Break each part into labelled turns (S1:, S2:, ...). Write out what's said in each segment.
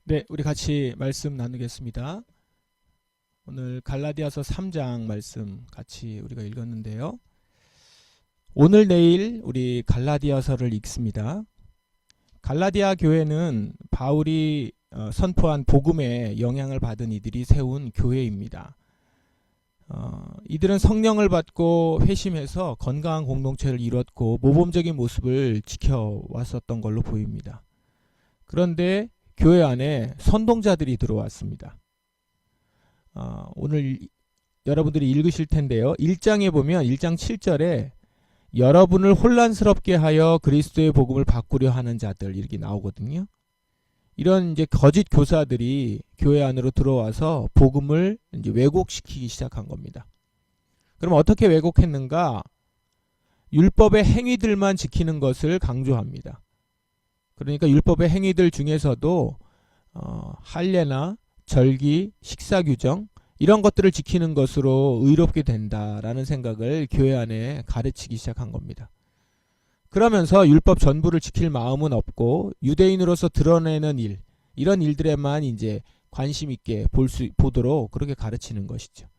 S1: 네, 우리 같이 말씀 나누겠습니다. 오늘 갈라디아서 3장 말씀 같이 우리가 읽었는데요. 오늘 내일 우리 갈라디아서를 읽습니다. 갈라디아 교회는 바울이 선포한 복음에 영향을 받은 이들이 세운 교회입니다. 이들은 성령을 받고 회심해서 건강한 공동체를 이뤘고 모범적인 모습을 지켜왔었던 걸로 보입니다. 그런데 교회 안에 선동자들이 들어왔습니다. 오늘 여러분들이 읽으실 텐데요. 1장에 보면 1장 7절에 여러분을 혼란스럽게 하여 그리스도의 복음을 바꾸려 하는 자들 이렇게 나오거든요. 이런 이제 거짓 교사들이 교회 안으로 들어와서 복음을 이제 왜곡시키기 시작한 겁니다. 그럼 어떻게 왜곡했는가? 율법의 행위들만 지키는 것을 강조합니다. 그러니까 율법의 행위들 중에서도 할례나 절기, 식사규정 이런 것들을 지키는 것으로 의롭게 된다라는 생각을 교회 안에 가르치기 시작한 겁니다. 그러면서 율법 전부를 지킬 마음은 없고 유대인으로서 드러내는 일, 이런 일들에만 이제 관심 있게 보도록 그렇게 가르치는 것이죠.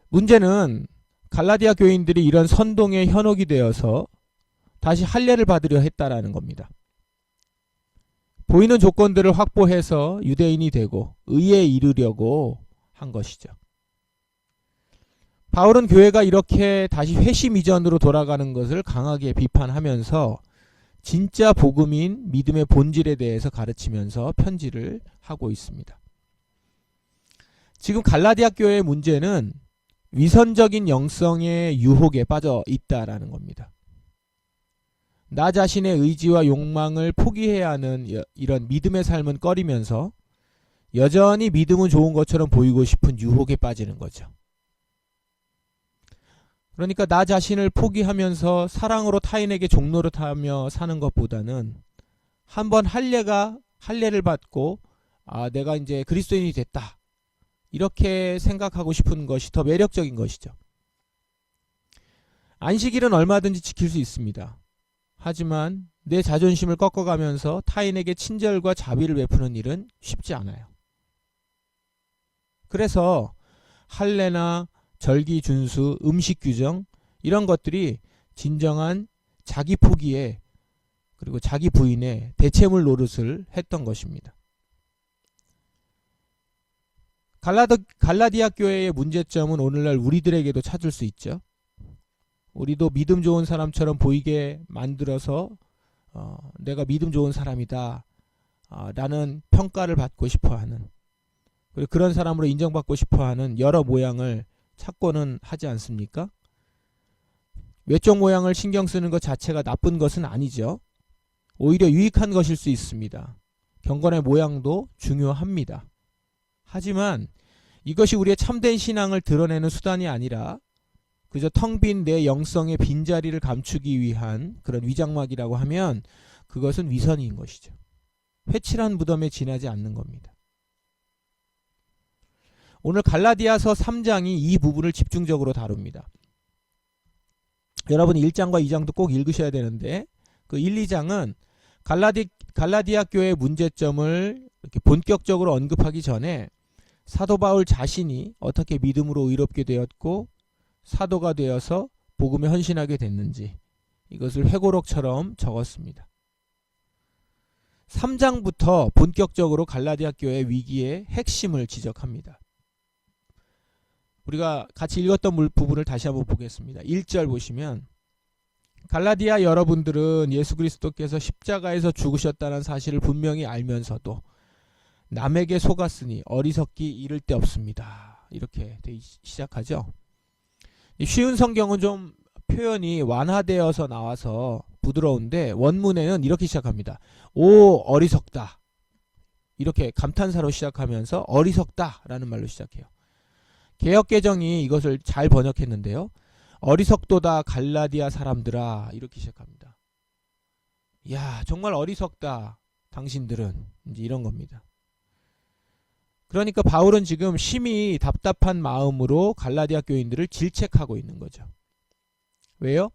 S1: 문제는 갈라디아 교인들이 이런 선동의 현혹이 되어서 다시 할례를 받으려 했다라는 겁니다. 보이는 조건들을 확보해서 유대인이 되고 의에 이르려고 한 것이죠. 바울은 교회가 이렇게 다시 회심 이전으로 돌아가는 것을 강하게 비판하면서 진짜 복음인 믿음의 본질에 대해서 가르치면서 편지를 하고 있습니다. 지금 갈라디아 교회의 문제는 위선적인 영성의 유혹에 빠져 있다라는 겁니다. 나 자신의 의지와 욕망을 포기해야 하는 이런 믿음의 삶은 꺼리면서 여전히 믿음은 좋은 것처럼 보이고 싶은 유혹에 빠지는 거죠. 그러니까 나 자신을 포기하면서 사랑으로 타인에게 종노릇하며 사는 것보다는 한번 할례를 받고 내가 이제 그리스도인이 됐다 이렇게 생각하고 싶은 것이 더 매력적인 것이죠. 안식일은 얼마든지 지킬 수 있습니다. 하지만 내 자존심을 꺾어가면서 타인에게 친절과 자비를 베푸는 일은 쉽지 않아요. 그래서 할례나 절기 준수, 음식 규정 이런 것들이 진정한 자기 포기에 그리고 자기 부인의 대체물 노릇을 했던 것입니다. 갈라디아 교회의 문제점은 오늘날 우리들에게도 찾을 수 있죠. 우리도 믿음 좋은 사람처럼 보이게 만들어서 내가 믿음 좋은 사람이다 라는 평가를 받고 싶어하는, 그리고 그런 사람으로 인정받고 싶어하는 여러 모양을 찾고는 하지 않습니까? 외적 모양을 신경 쓰는 것 자체가 나쁜 것은 아니죠. 오히려 유익한 것일 수 있습니다. 경건의 모양도 중요합니다. 하지만 이것이 우리의 참된 신앙을 드러내는 수단이 아니라 그저 텅 빈 내 영성의 빈자리를 감추기 위한 그런 위장막이라고 하면 그것은 위선인 것이죠. 회칠한 무덤에 지나지 않는 겁니다. 오늘 갈라디아서 3장이 이 부분을 집중적으로 다룹니다. 여러분 1장과 2장도 꼭 읽으셔야 되는데 그 1, 2장은 갈라디아 교회의 문제점을 이렇게 본격적으로 언급하기 전에 사도 바울 자신이 어떻게 믿음으로 의롭게 되었고 사도가 되어서 복음에 헌신하게 됐는지 이것을 회고록처럼 적었습니다. 3장부터 본격적으로 갈라디아 교회의 위기의 핵심을 지적합니다. 우리가 같이 읽었던 부분을 다시 한번 보겠습니다. 1절 보시면 갈라디아 여러분들은 예수 그리스도께서 십자가에서 죽으셨다는 사실을 분명히 알면서도 남에게 속았으니 어리석기 이를 데 없습니다. 이렇게 시작하죠. 쉬운 성경은 좀 표현이 완화되어서 나와서 부드러운데 원문에는 이렇게 시작합니다. 오 어리석다. 이렇게 감탄사로 시작하면서 어리석다 라는 말로 시작해요. 개역개정이 이것을 잘 번역했는데요. 어리석도다 갈라디아 사람들아 이렇게 시작합니다. 야 정말 어리석다 당신들은 이제 이런 겁니다. 그러니까 바울은 지금 심히 답답한 마음으로 갈라디아 교인들을 질책하고 있는 거죠. 왜요?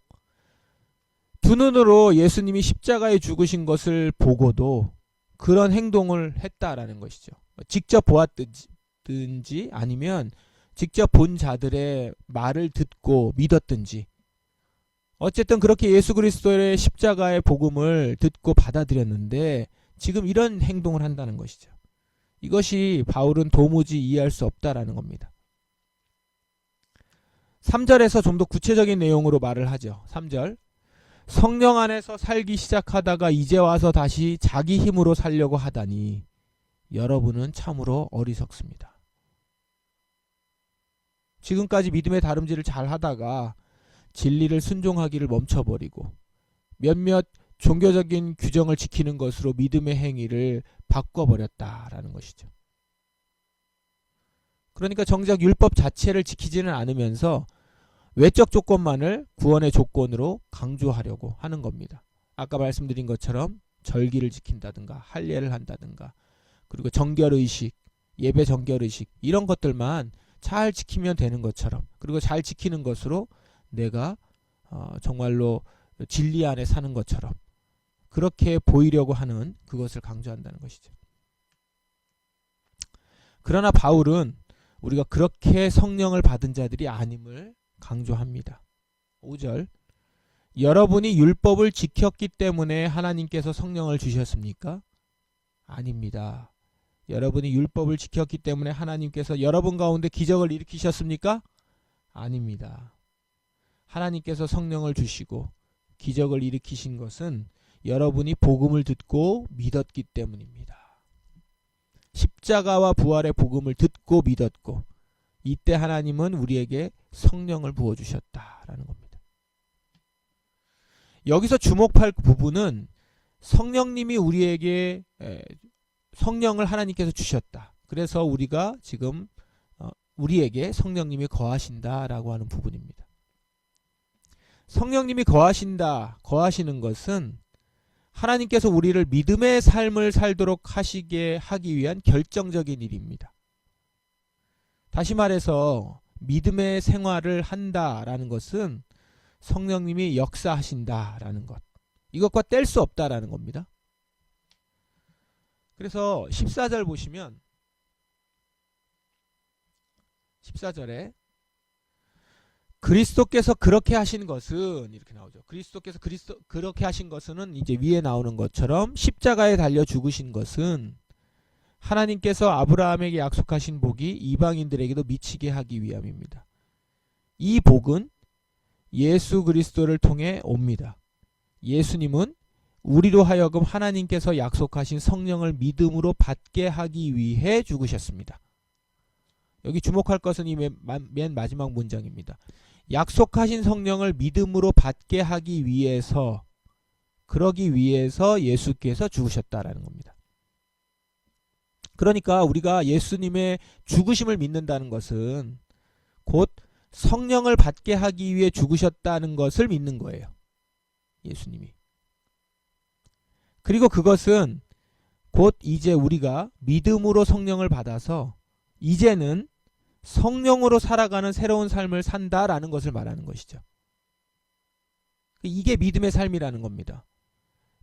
S1: 두 눈으로 예수님이 십자가에 죽으신 것을 보고도 그런 행동을 했다라는 것이죠. 직접 보았든지 아니면 직접 본 자들의 말을 듣고 믿었든지, 어쨌든 그렇게 예수 그리스도의 십자가의 복음을 듣고 받아들였는데 지금 이런 행동을 한다는 것이죠. 이것이 바울은 도무지 이해할 수 없다라는 겁니다. 3절에서 좀 더 구체적인 내용으로 말을 하죠. 3절. 성령 안에서 살기 시작하다가 이제 와서 다시 자기 힘으로 살려고 하다니 여러분은 참으로 어리석습니다. 지금까지 믿음의 다름질을 잘 하다가 진리를 순종하기를 멈춰버리고 몇몇 종교적인 규정을 지키는 것으로 믿음의 행위를 바꿔버렸다라는 것이죠. 그러니까 정작 율법 자체를 지키지는 않으면서 외적 조건만을 구원의 조건으로 강조하려고 하는 겁니다. 아까 말씀드린 것처럼 절기를 지킨다든가 할례를 한다든가 그리고 정결의식, 예배 정결의식 이런 것들만 잘 지키면 되는 것처럼, 그리고 잘 지키는 것으로 내가 정말로 진리 안에 사는 것처럼 그렇게 보이려고 하는 그것을 강조한다는 것이죠. 그러나 바울은 우리가 그렇게 성령을 받은 자들이 아님을 강조합니다. 5절. 여러분이 율법을 지켰기 때문에 하나님께서 성령을 주셨습니까? 아닙니다. 여러분이 율법을 지켰기 때문에 하나님께서 여러분 가운데 기적을 일으키셨습니까? 아닙니다. 하나님께서 성령을 주시고 기적을 일으키신 것은 여러분이 복음을 듣고 믿었기 때문입니다. 십자가와 부활의 복음을 듣고 믿었고 이때 하나님은 우리에게 성령을 부어주셨다라는 겁니다. 여기서 주목할 부분은 성령님이 우리에게 성령을 하나님께서 주셨다. 그래서 우리가 지금 우리에게 성령님이 거하신다라고 하는 부분입니다. 성령님이 거하시는 것은 하나님께서 우리를 믿음의 삶을 살도록 하기 위한 결정적인 일입니다. 다시 말해서 믿음의 생활을 한다라는 것은 성령님이 역사하신다라는 것, 이것과 뗄 수 없다라는 겁니다. 그래서 14절 보시면 14절에 그리스도께서 그렇게 하신 것은 이렇게 나오죠. 그리스도께서 그렇게 하신 것은 이제 위에 나오는 것처럼 십자가에 달려 죽으신 것은 하나님께서 아브라함에게 약속하신 복이 이방인들에게도 미치게 하기 위함입니다. 이 복은 예수 그리스도를 통해 옵니다. 예수님은 우리로 하여금 하나님께서 약속하신 성령을 믿음으로 받게 하기 위해 죽으셨습니다. 여기 주목할 것은 이 맨 마지막 문장입니다. 약속하신 성령을 믿음으로 받게 하기 위해서, 그러기 위해서 예수께서 죽으셨다라는 겁니다. 그러니까 우리가 예수님의 죽으심을 믿는다는 것은 곧 성령을 받게 하기 위해 죽으셨다는 것을 믿는 거예요. 예수님이. 그리고 그것은 곧 이제 우리가 믿음으로 성령을 받아서 이제는 성령으로 살아가는 새로운 삶을 산다라는 것을 말하는 것이죠. 이게 믿음의 삶이라는 겁니다.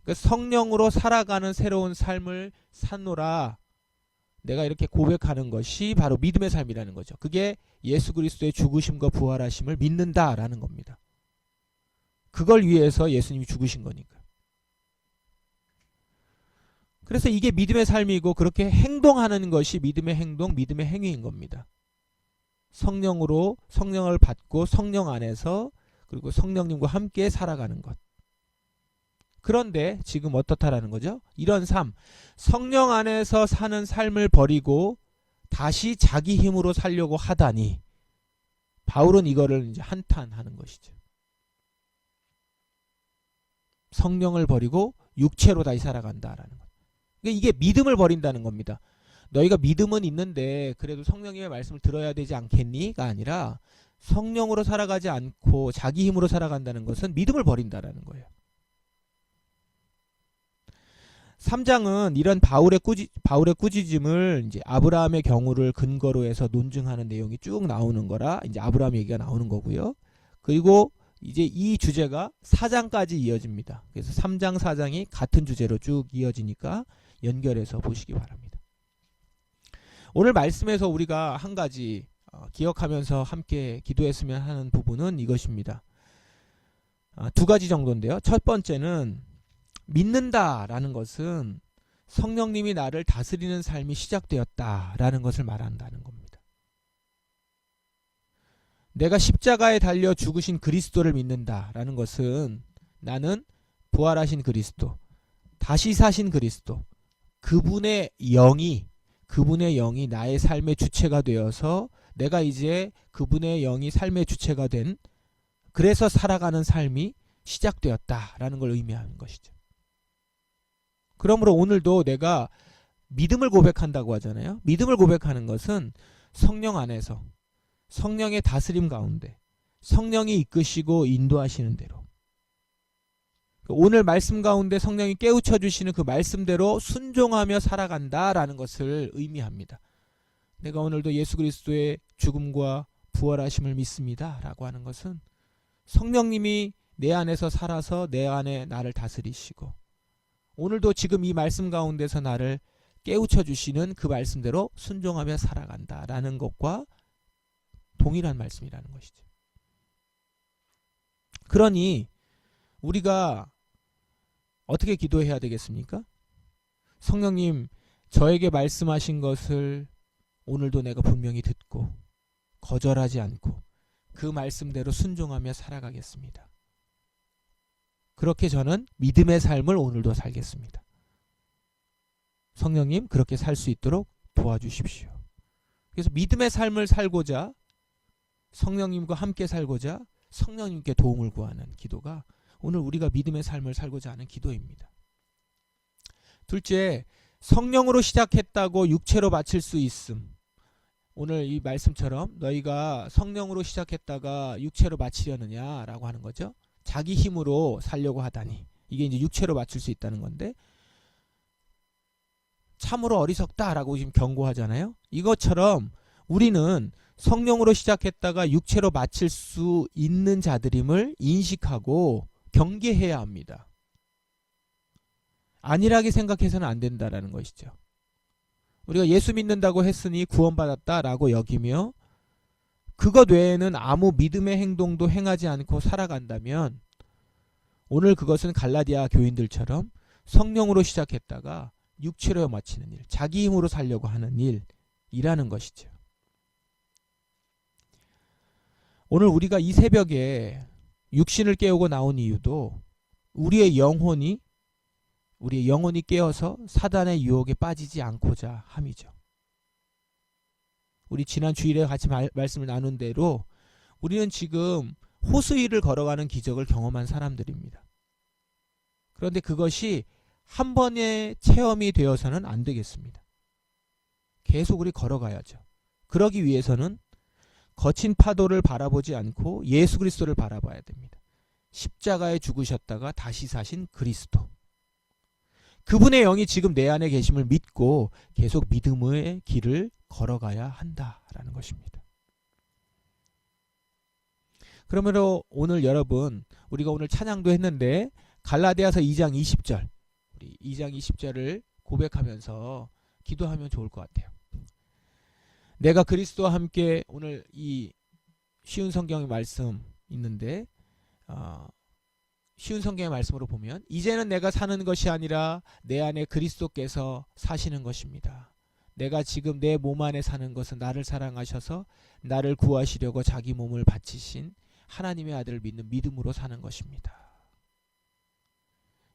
S1: 그러니까 성령으로 살아가는 새로운 삶을 사노라, 내가 이렇게 고백하는 것이 바로 믿음의 삶이라는 거죠. 그게 예수 그리스도의 죽으심과 부활하심을 믿는다라는 겁니다. 그걸 위해서 예수님이 죽으신 거니까. 그래서 이게 믿음의 삶이고 그렇게 행동하는 것이 믿음의 행동, 믿음의 행위인 겁니다. 성령을 받고 성령 안에서 그리고 성령님과 함께 살아가는 것. 그런데 지금 어떻다라는 거죠? 이런 삶, 성령 안에서 사는 삶을 버리고 다시 자기 힘으로 살려고 하다니 바울은 이거를 이제 한탄하는 것이죠. 성령을 버리고 육체로 다시 살아간다라는 것. 그러니까 이게 믿음을 버린다는 겁니다. 너희가 믿음은 있는데 그래도 성령님의 말씀을 들어야 되지 않겠니?가 아니라 성령으로 살아가지 않고 자기 힘으로 살아간다는 것은 믿음을 버린다라는 거예요. 3장은 이런 바울의 꾸짖음을 이제 아브라함의 경우를 근거로 해서 논증하는 내용이 쭉 나오는 거라 이제 아브라함 얘기가 나오는 거고요. 그리고 이제 이 주제가 4장까지 이어집니다. 그래서 3장, 4장이 같은 주제로 쭉 이어지니까 연결해서 보시기 바랍니다. 오늘 말씀에서 우리가 한 가지 기억하면서 함께 기도했으면 하는 부분은 이것입니다. 두 가지 정도인데요. 첫 번째는 믿는다라는 것은 성령님이 나를 다스리는 삶이 시작되었다라는 것을 말한다는 겁니다. 내가 십자가에 달려 죽으신 그리스도를 믿는다라는 것은 나는 부활하신 그리스도, 다시 사신 그리스도, 그분의 영이 나의 삶의 주체가 되어서 내가 이제 그분의 영이 삶의 주체가 된, 그래서 살아가는 삶이 시작되었다라는 걸 의미하는 것이죠. 그러므로 오늘도 내가 믿음을 고백한다고 하잖아요. 믿음을 고백하는 것은 성령 안에서, 성령의 다스림 가운데, 성령이 이끄시고 인도하시는 대로, 오늘 말씀 가운데 성령이 깨우쳐 주시는 그 말씀대로 순종하며 살아간다라는 것을 의미합니다. 내가 오늘도 예수 그리스도의 죽음과 부활하심을 믿습니다 라고 하는 것은 성령님이 내 안에서 살아서 내 안에 나를 다스리시고, 오늘도 지금 이 말씀 가운데서 나를 깨우쳐 주시는 그 말씀대로 순종하며 살아간다라는 것과 동일한 말씀이라는 것이죠. 그러니 우리가 어떻게 기도해야 되겠습니까? 성령님, 저에게 말씀하신 것을 오늘도 내가 분명히 듣고 거절하지 않고 그 말씀대로 순종하며 살아가겠습니다. 그렇게 저는 믿음의 삶을 오늘도 살겠습니다. 성령님, 그렇게 살 수 있도록 도와주십시오. 그래서 믿음의 삶을 살고자, 성령님과 함께 살고자 성령님께 도움을 구하는 기도가 오늘 우리가 믿음의 삶을 살고자 하는 기도입니다. 둘째, 성령으로 시작했다고 육체로 마칠 수 있음. 오늘 이 말씀처럼 너희가 성령으로 시작했다가 육체로 마치려느냐라고 하는 거죠. 자기 힘으로 살려고 하다니. 이게 이제 육체로 마칠 수 있다는 건데, 참으로 어리석다라고 지금 경고하잖아요. 이것처럼 우리는 성령으로 시작했다가 육체로 마칠 수 있는 자들임을 인식하고 경계해야 합니다. 안일하게 생각해서는 안 된다라는 것이죠. 우리가 예수 믿는다고 했으니 구원받았다라고 여기며 그것 외에는 아무 믿음의 행동도 행하지 않고 살아간다면 오늘 그것은 갈라디아 교인들처럼 성령으로 시작했다가 육체로 마치는 일, 자기 힘으로 살려고 하는 일이라는 것이죠. 오늘 우리가 이 새벽에 육신을 깨우고 나온 이유도 우리의 영혼이 깨어서 사단의 유혹에 빠지지 않고자 함이죠. 우리 지난 주일에 같이 말씀을 나눈 대로 우리는 지금 호수 위를 걸어가는 기적을 경험한 사람들입니다. 그런데 그것이 한 번의 체험이 되어서는 안 되겠습니다. 계속 우리 걸어가야죠. 그러기 위해서는 거친 파도를 바라보지 않고 예수 그리스도를 바라봐야 됩니다. 십자가에 죽으셨다가 다시 사신 그리스도. 그분의 영이 지금 내 안에 계심을 믿고 계속 믿음의 길을 걸어가야 한다라는 것입니다. 그러므로 오늘 여러분, 우리가 오늘 찬양도 했는데 갈라디아서 2장 20절, 우리 2장 20절을 고백하면서 기도하면 좋을 것 같아요. 내가 그리스도와 함께, 오늘 이 쉬운 성경의 말씀 있는데 쉬운 성경의 말씀으로 보면 이제는 내가 사는 것이 아니라 내 안에 그리스도께서 사시는 것입니다. 내가 지금 내 몸 안에 사는 것은 나를 사랑하셔서 나를 구하시려고 자기 몸을 바치신 하나님의 아들을 믿는 믿음으로 사는 것입니다.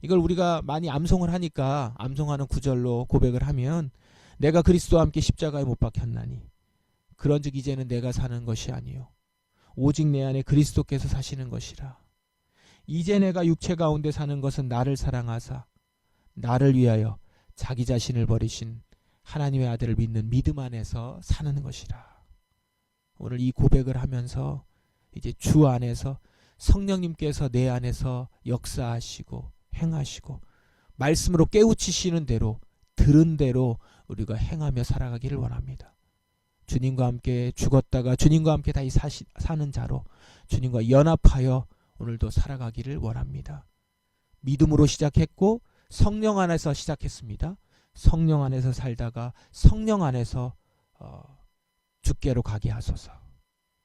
S1: 이걸 우리가 많이 암송을 하니까 암송하는 구절로 고백을 하면 내가 그리스도와 함께 십자가에 못 박혔나니 그런즉 이제는 내가 사는 것이 아니요 오직 내 안에 그리스도께서 사시는 것이라. 이제 내가 육체 가운데 사는 것은 나를 사랑하사 나를 위하여 자기 자신을 버리신 하나님의 아들을 믿는 믿음 안에서 사는 것이라. 오늘 이 고백을 하면서 이제 주 안에서 성령님께서 내 안에서 역사하시고 행하시고 말씀으로 깨우치시는 대로 들은 대로 우리가 행하며 살아가기를 원합니다. 주님과 함께 죽었다가 주님과 함께 다시 사는 자로 주님과 연합하여 오늘도 살아가기를 원합니다. 믿음으로 시작했고 성령 안에서 시작했습니다. 성령 안에서 살다가 성령 안에서 주께로 가게 하소서.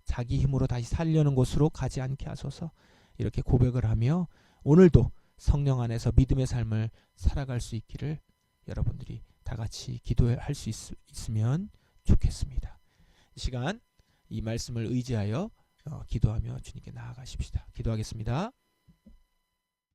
S1: 자기 힘으로 다시 살려는 곳으로 가지 않게 하소서. 이렇게 고백을 하며 오늘도 성령 안에서 믿음의 삶을 살아갈 수 있기를 여러분들이 다 같이 기도할 수 있으면 좋겠습니다. 이 시간 이 말씀을 의지하여 기도하며 주님께 나아가십시다. 기도하겠습니다.